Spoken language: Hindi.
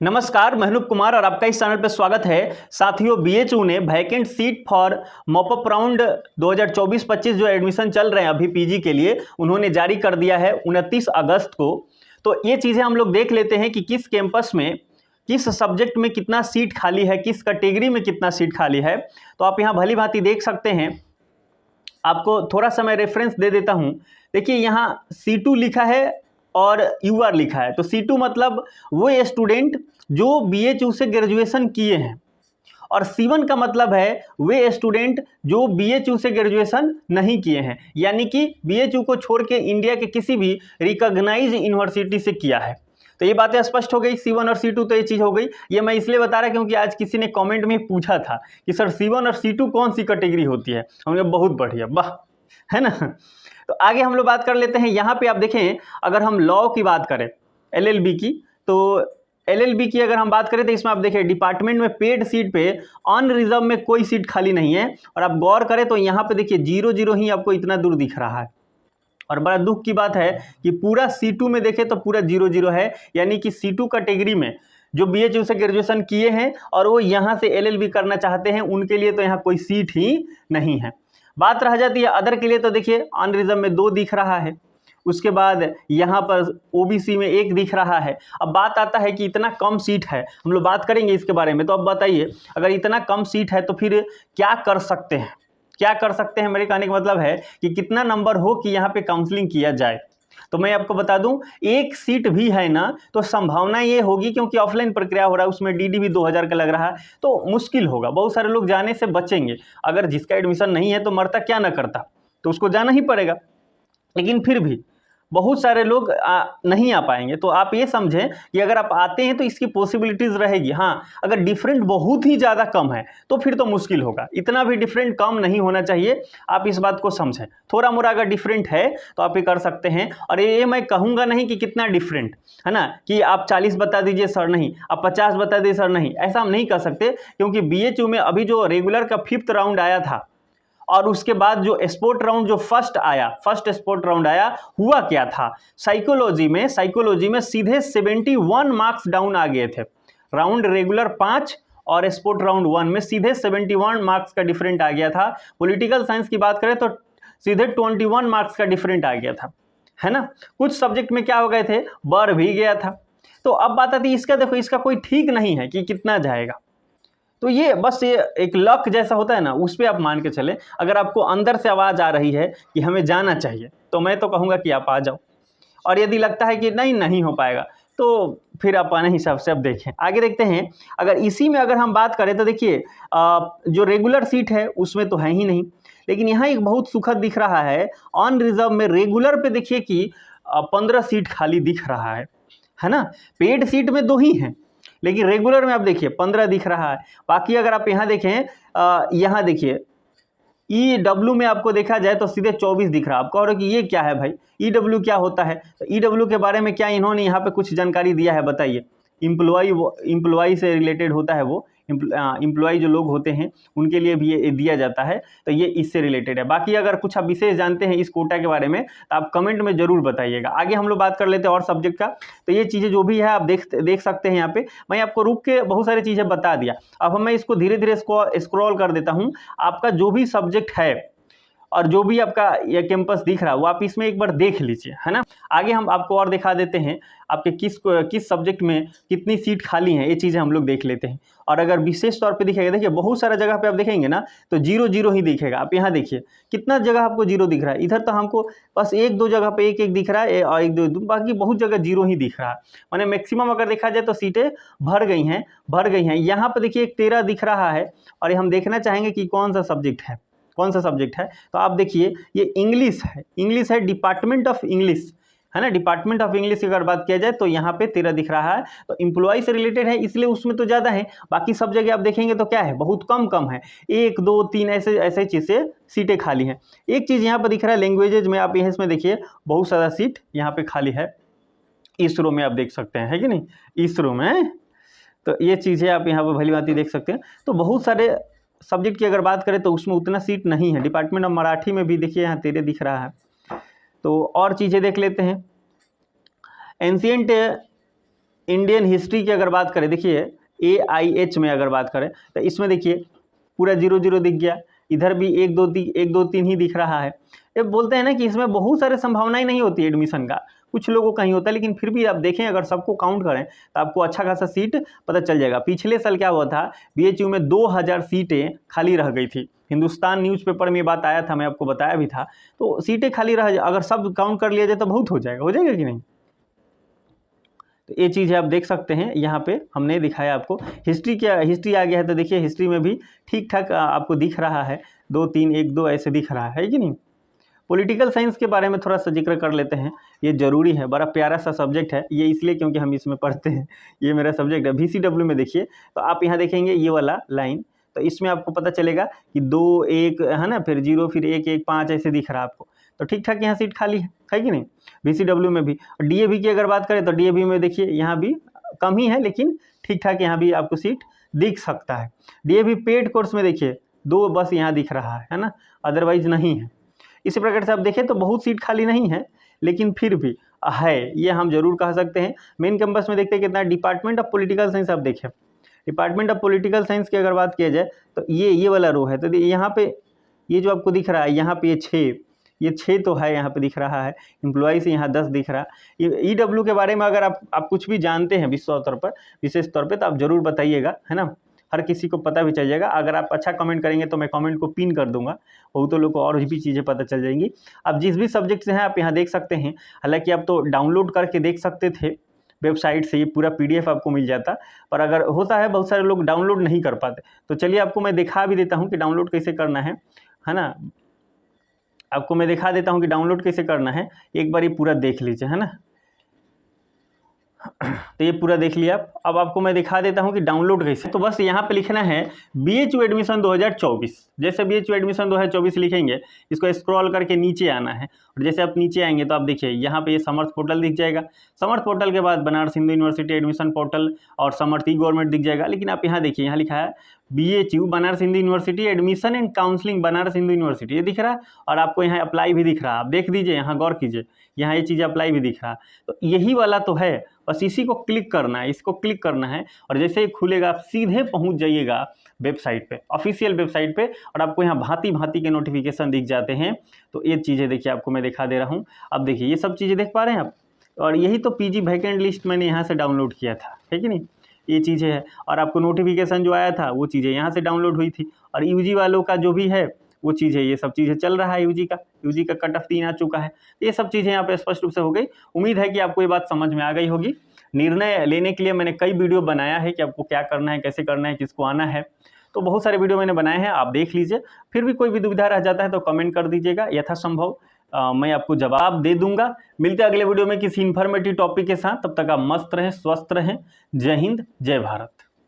नमस्कार, मैं अनूप कुमार और आपका इस चैनल पर स्वागत है। साथियों, बीएचयू ने vacant seat for mop up round 2024-25 जो एडमिशन चल रहे हैं अभी पीजी के लिए, उन्होंने जारी कर दिया है 29 अगस्त को। तो ये चीज़ें हम लोग देख लेते हैं कि किस कैंपस में किस सब्जेक्ट में कितना सीट खाली है, किस कैटेगरी में कितना सीट खाली है। तो आप यहाँ भली भांति देख सकते हैं। आपको थोड़ा सा मैं रेफरेंस दे देता हूँ। देखिए, यहाँ C2 लिखा है और UR लिखा है। तो C2 मतलब वो स्टूडेंट जो बीएचयू से ग्रेजुएशन किए हैं, और C1 का मतलब है वे स्टूडेंट जो बीएचयू से ग्रेजुएशन नहीं किए हैं, यानी कि बीएचयू को छोड़ के इंडिया के किसी भी रिकॉग्नाइज यूनिवर्सिटी से किया है। तो ये बातें स्पष्ट हो गई। C1 और C2 तो ये चीज़ हो गई। ये मैं इसलिए बता रहा क्योंकि आज किसी ने कमेंट में पूछा था कि सर C1 और C2 कौन सी कैटेगरी होती है। हमने बहुत बढ़िया, वाह, है ना। तो आगे हम लोग बात कर लेते हैं। यहाँ पे आप देखें, अगर हम लॉ की बात करें, LLB की, तो LLB की अगर हम बात करें तो इसमें आप देखिए डिपार्टमेंट में पेड सीट पे अनरिजर्व में कोई सीट खाली नहीं है। और आप गौर करें तो यहाँ पे देखिए 0-0 ही आपको इतना दूर दिख रहा है। और बड़ा दुख की बात है कि पूरा C2 में देखें तो पूरा 0-0 है, यानी कि C2 कैटेगरी में जो बीएचयू से ग्रेजुएशन किए हैं और वो यहाँ से LLB करना चाहते हैं, उनके लिए तो यहाँ कोई सीट ही नहीं है। बात रह जाती है अदर के लिए, तो देखिए अनरिजर्व में 2 दिख रहा है, उसके बाद यहाँ पर OBC में 1 दिख रहा है। अब बात आता है कि इतना कम सीट है, हम लोग बात करेंगे इसके बारे में। तो अब बताइए, अगर इतना कम सीट है तो फिर क्या कर सकते हैं, क्या कर सकते हैं। मेरे कहने का मतलब है कि कितना नंबर हो कि यहाँ पे काउंसलिंग किया जाए। तो मैं आपको बता दूं, 1 सीट भी है ना, तो संभावना ये होगी, क्योंकि ऑफलाइन प्रक्रिया हो रहा है, उसमें DD भी 2000 का लग रहा है, तो मुश्किल होगा। बहुत सारे लोग जाने से बचेंगे। अगर जिसका एडमिशन नहीं है तो मरता क्या ना करता, तो उसको जाना ही पड़ेगा। लेकिन फिर भी बहुत सारे लोग नहीं आ पाएंगे। तो आप ये समझें कि अगर आप आते हैं तो इसकी पॉसिबिलिटीज़ रहेगी। हाँ, अगर डिफरेंट बहुत ही ज़्यादा कम है तो फिर तो मुश्किल होगा। इतना भी डिफरेंट कम नहीं होना चाहिए, आप इस बात को समझें। थोड़ा मोड़ा अगर डिफरेंट है तो आप ये कर सकते हैं। और ये मैं कहूँगा नहीं कि कितना डिफरेंट है ना, कि आप 40 बता दीजिए सर नहीं, आप 50 बता दीजिए सर नहीं, ऐसा हम नहीं कर सकते। क्योंकि BHU में अभी जो रेगुलर का 5th राउंड आया था और उसके बाद जो स्पोर्ट राउंड जो फर्स्ट स्पोर्ट राउंड आया, हुआ क्या था, साइकोलॉजी में सीधे 71 मार्क्स डाउन आ गए थे। राउंड रेगुलर 5 और स्पोर्ट राउंड 1 में सीधे 71 मार्क्स का डिफरेंट आ गया था। पॉलिटिकल साइंस की बात करें तो सीधे 21 मार्क्स का डिफरेंट आ गया था, है ना। कुछ सब्जेक्ट में क्या हो गए थे, बढ़ भी गया था। तो अब बात आती है इसका, देखो इसका कोई ठीक नहीं है कि कितना जाएगा। तो ये बस ये एक लक जैसा होता है ना, उस पर आप मान के चले। अगर आपको अंदर से आवाज़ आ रही है कि हमें जाना चाहिए, तो मैं तो कहूँगा कि आप आ जाओ। और यदि लगता है कि नहीं हो पाएगा, तो फिर आप अपने हिसाब से अब देखें। आगे देखते हैं। अगर इसी में अगर हम बात करें तो देखिए जो रेगुलर सीट है उसमें तो है ही नहीं। लेकिन यहाँ एक बहुत सुखद दिख रहा है, अनरिजर्व में रेगुलर पे देखिए कि 15 सीट खाली दिख रहा है ना। पेड सीट में 2 ही हैं, लेकिन रेगुलर में आप देखिए 15 दिख रहा है। बाकी अगर आप यहाँ देखें, यहाँ देखिए EW में आपको देखा जाए तो सीधे 24 दिख रहा है। आप कह रहे हो कि ये क्या है भाई, EW क्या होता है। तो EW के बारे में क्या इन्होंने यहाँ पे कुछ जानकारी दिया है, बताइए। इम्प्लॉई से रिलेटेड होता है वो। इम्प्लॉई जो लोग होते हैं उनके लिए भी ये दिया जाता है, तो ये इससे रिलेटेड है। बाकी अगर कुछ आप विशेष जानते हैं इस कोटा के बारे में तो आप कमेंट में जरूर बताइएगा। आगे हम लोग बात कर लेते हैं और सब्जेक्ट का। तो ये चीज़ें जो भी है आप देख सकते हैं। यहाँ पे मैं आपको रुक के बहुत सारी चीज़ें बता दिया। अब मैं इसको धीरे धीरे स्क्रॉल कर देता हूँ। आपका जो भी सब्जेक्ट है और जो भी आपका ये कैंपस दिख रहा है वो आप इसमें एक बार देख लीजिए, है ना। आगे हम आपको और दिखा देते हैं आपके किस सब्जेक्ट में कितनी सीट खाली हैं, ये चीज़ें हम लोग देख लेते हैं। और अगर विशेष तौर पे दिखेगा, देखिए बहुत सारा जगह पे आप देखेंगे ना तो 0-0 ही दिखेगा। आप यहाँ देखिए कितना जगह आपको 0 दिख रहा है। इधर तो हमको बस 1-2 जगह पे 1-1 दिख रहा है और 1-2, बाकी बहुत जगह 0 ही दिख रहा है। माने मैक्सिमम अगर देखा जाए तो सीटें भर गई हैं। यहाँ पर देखिए 13 दिख रहा है। और हम देखना चाहेंगे कि कौन सा सब्जेक्ट है। तो आप देखिए ये इंग्लिश है, डिपार्टमेंट ऑफ इंग्लिश, है ना। डिपार्टमेंट ऑफ इंग्लिश की अगर बात किया जाए तो यहाँ पे 13 दिख रहा है। तो एम्प्लॉय से रिलेटेड है, इसलिए उसमें तो ज़्यादा है। बाकी सब जगह आप देखेंगे तो क्या है, बहुत कम है। 1, 2, 3 ऐसे चीज़ से सीटें खाली हैं। एक चीज़ यहाँ पर दिख रहा है लैंग्वेजेज में, आप इसमें देखिए बहुत सारा सीट यहाँ पे खाली है। इसरो में आप देख सकते हैं, है कि नहीं, इसरो में। तो ये चीज़ें आप यहाँ पर भली भांति देख सकते हैं। तो बहुत सारे सब्जेक्ट की अगर बात करें तो उसमें उतना सीट नहीं है। डिपार्टमेंट ऑफ मराठी में भी देखिए यहाँ 13 दिख रहा है। तो और चीज़ें देख लेते हैं। एंशियंट इंडियन हिस्ट्री की अगर बात करें, देखिए AIH में अगर बात करें तो इसमें देखिए पूरा 0 दिख गया, इधर भी 1 2 3 ही दिख रहा है। ये बोलते हैं ना कि इसमें बहुत सारे संभावनाएं नहीं होती एडमिशन का, कुछ लोगों का ही होता है, लेकिन फिर भी आप देखें अगर सबको काउंट करें तो आपको अच्छा खासा सीट पता चल जाएगा। पिछले साल क्या हुआ था, BHU में 2000 सीटें खाली रह गई थी। हिंदुस्तान न्यूज़पेपर में ये बात आया था, मैं आपको बताया भी था। तो सीटें खाली रह, अगर सब काउंट कर लिया जाए तो बहुत हो जाएगा कि नहीं। तो ये चीज़ है, आप देख सकते हैं यहाँ पे हमने दिखाया आपको। हिस्ट्री आ गया है तो देखिए हिस्ट्री में भी ठीक ठाक आपको दिख रहा है, 2 3 1 2 ऐसे दिख रहा है कि नहीं। पॉलिटिकल साइंस के बारे में थोड़ा सा जिक्र कर लेते हैं, ये ज़रूरी है, बड़ा प्यारा सा सब्जेक्ट है ये, इसलिए क्योंकि हम इसमें पढ़ते हैं, ये मेरा सब्जेक्ट है। VCW में देखिए तो आप यहाँ देखेंगे ये वाला लाइन, तो इसमें आपको पता चलेगा कि 2 1 है ना, फिर 0 फिर 1 1 5 ऐसे दिख रहा है आपको। तो ठीक ठाक यहाँ सीट खाली है कि नहीं। VCW में भी। और DAV की अगर बात करें तो DAV में देखिए यहाँ भी कम ही है, लेकिन ठीक ठाक यहाँ भी आपको सीट दिख सकता है। DAV पेड कोर्स में देखिए 2 बस यहाँ दिख रहा है ना, अदरवाइज नहीं है। इसी प्रकार से आप देखें तो बहुत सीट खाली नहीं है, लेकिन फिर भी है, ये हम जरूर कह सकते हैं। मेन कैंपस में देखते हैं कितना, डिपार्टमेंट ऑफ पॉलिटिकल साइंस आप देखें, डिपार्टमेंट ऑफ पॉलिटिकल साइंस की अगर बात किया जाए तो ये वाला रो है, तो यहाँ पे ये जो आपको दिख रहा है यहाँ पे ये 6 तो है यहाँ पे दिख रहा है। एम्प्लॉय से यहाँ 10 दिख रहा है। EW के बारे में अगर आप कुछ भी जानते हैं विशेष तौर पर तो आप जरूर बताइएगा, है ना, हर किसी को पता भी चल जाएगा। अगर आप अच्छा कमेंट करेंगे तो मैं कमेंट को पिन कर दूंगा, बहुतों लोगों को और भी चीज़ें पता चल जाएंगी। आप जिस भी सब्जेक्ट से हैं आप यहाँ देख सकते हैं, हालांकि आप तो डाउनलोड करके देख सकते थे वेबसाइट से, ये पूरा PDF आपको मिल जाता, पर अगर होता है बहुत सारे लोग डाउनलोड नहीं कर पाते, तो चलिए आपको मैं दिखा भी देता हूँ कि डाउनलोड कैसे करना है ना। आपको मैं दिखा देता हूँ कि डाउनलोड कैसे करना है, एक बार ये पूरा देख लीजिए, है ना। तो ये पूरा देख लिया आप। अब आपको मैं दिखा देता हूँ कि डाउनलोड कैसे। तो बस यहाँ पे लिखना है BHU एडमिशन 2024। जैसे BHU एडमिशन 2024 लिखेंगे, इसको स्क्रॉल करके नीचे आना है, और जैसे आप नीचे आएंगे तो आप देखिए यहाँ पे ये समर्थ पोर्टल दिख जाएगा। समर्थ पोर्टल के बाद Banaras Hindu university admission portal और समर्थ गवर्नमेंट दिख जाएगा। लेकिन आप यहाँ देखिए, यहाँ लिखा है BHU Banaras Hindu university admission and counselling Banaras Hindu university, ये दिख रहा है। और आपको यहाँ अप्लाई भी दिख रहा है, आप देख दीजिए, यहाँ गौर कीजिए, यहाँ ये चीज़ अप्लाई भी दिख रहा है। तो यही वाला तो है, बस इसी को क्लिक करना है, इसको क्लिक करना है, और जैसे ही खुलेगा आप सीधे पहुंच जाइएगा वेबसाइट पे, ऑफिशियल वेबसाइट पे, और आपको यहाँ भांति भांति के नोटिफिकेशन दिख जाते हैं। तो ये चीज़ें देखिए आपको मैं दिखा दे रहा हूँ। अब देखिए ये सब चीज़ें देख पा रहे हैं आप, और यही तो PG वैकेंट लिस्ट मैंने यहाँ से डाउनलोड किया था, है कि नहीं, ये चीज़ें है। और आपको नोटिफिकेशन जो आया था वो चीज़ें यहाँ से डाउनलोड हुई थी, और UG वालों का जो भी है वो चीज़ है, ये सब चीज़ें चल रहा है। UG का कट ऑफ 3 आ चुका है। ये सब चीज़ें यहाँ पे स्पष्ट रूप से हो गई। उम्मीद है कि आपको ये बात समझ में आ गई होगी। निर्णय लेने के लिए मैंने कई वीडियो बनाया है कि आपको क्या करना है, कैसे करना है, किसको आना है, तो बहुत सारे वीडियो मैंने बनाए हैं, आप देख लीजिए। फिर भी कोई भी दुविधा रह जाता है तो कमेंट कर दीजिएगा, यथासंभव मैं आपको जवाब दे दूंगा। मिलते हैं अगले वीडियो में किसी इन्फॉर्मेटिव टॉपिक के साथ, तब तक आप मस्त रहें, स्वस्थ रहें। जय हिंद, जय भारत।